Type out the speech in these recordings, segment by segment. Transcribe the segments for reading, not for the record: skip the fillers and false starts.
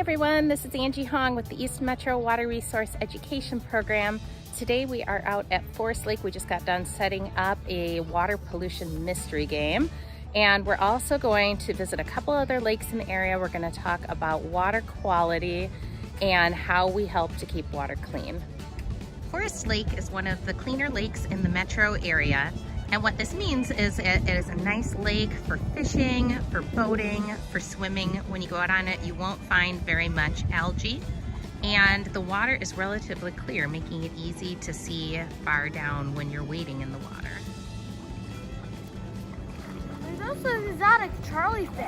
everyone, this is Angie Hong with the East Metro Water Resource Education Program. Today we are out at Forest Lake. We just got done setting up a water pollution mystery game. And we're also going to visit a couple other lakes in the area. We're going to talk about water quality and how we help to keep water clean. Forest Lake is one of the cleaner lakes in the metro area. And what this means is it is a nice lake for fishing, for boating, for swimming. When you go out on it, you won't find very much algae. And the water is relatively clear, making it easy to see far down when you're wading in the water. There's also an exotic Charlie fish.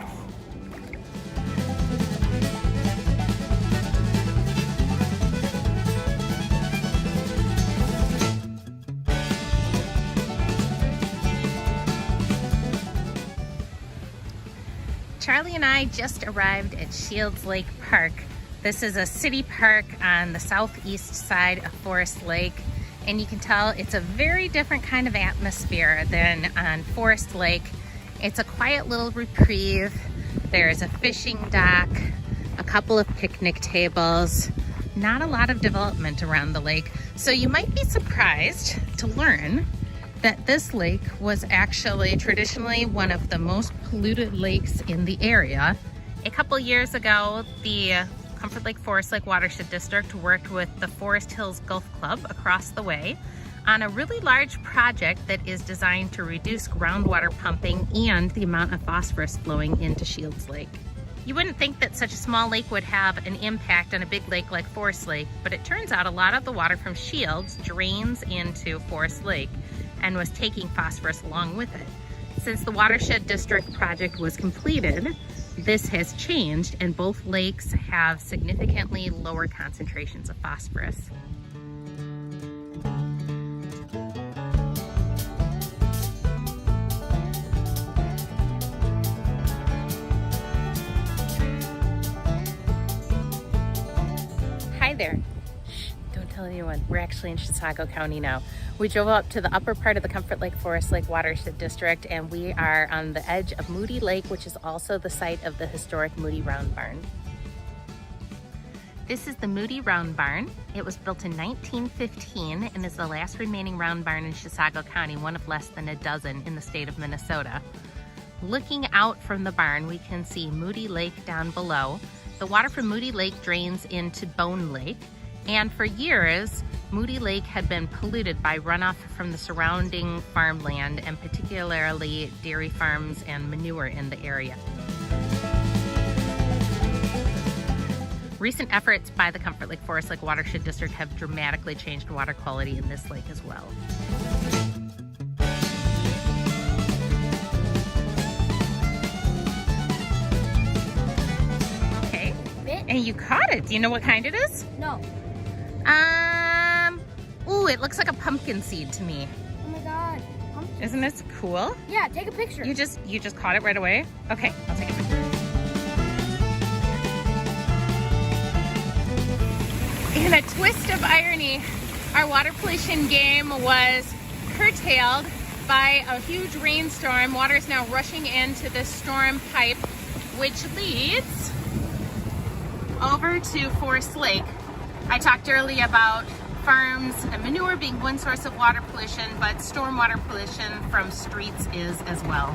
Charlie and I just arrived at Shields Lake Park. This is a city park on the southeast side of Forest Lake, and you can tell it's a very different kind of atmosphere than on Forest Lake. It's a quiet little reprieve. There's a fishing dock, a couple of picnic tables, not a lot of development around the lake. So you might be surprised to learn that this lake was actually traditionally one of the most polluted lakes in the area. A couple years ago, the Comfort Lake Forest Lake Watershed District worked with the Forest Hills Golf Club across the way on a really large project that is designed to reduce groundwater pumping and the amount of phosphorus flowing into Shields Lake. You wouldn't think that such a small lake would have an impact on a big lake like Forest Lake, but it turns out a lot of the water from Shields drains into Forest Lake and was taking phosphorus along with it. Since the Watershed District project was completed, this has changed and both lakes have significantly lower concentrations of phosphorus. Hi there. Don't tell anyone. We're actually in Chisago County now. We drove up to the upper part of the Comfort Lake Forest Lake Watershed District, and we are on the edge of Moody Lake, which is also the site of the historic Moody Round Barn. This is the Moody Round Barn. It was built in 1915 and is the last remaining round barn in Chisago County, one of less than a dozen in the state of Minnesota. Looking out from the barn, we can see Moody Lake down below. The water from Moody Lake drains into Bone Lake. And for years, Moody Lake had been polluted by runoff from the surrounding farmland and particularly dairy farms and manure in the area. Recent efforts by the Comfort Lake Forest Lake Watershed District have dramatically changed water quality in this lake as well. Okay, and you caught it. Do you know what kind it is? No. Ooh, it looks like a pumpkin seed to me. Oh my God. Pumpkin. Isn't this cool? Yeah, take a picture. You just caught it right away? Okay, I'll take a picture. In a twist of irony, our water pollution game was curtailed by a huge rainstorm. Water is now rushing into this storm pipe, which leads over to Forest Lake. I talked earlier about farms and manure being one source of water pollution, but stormwater pollution from streets is as well.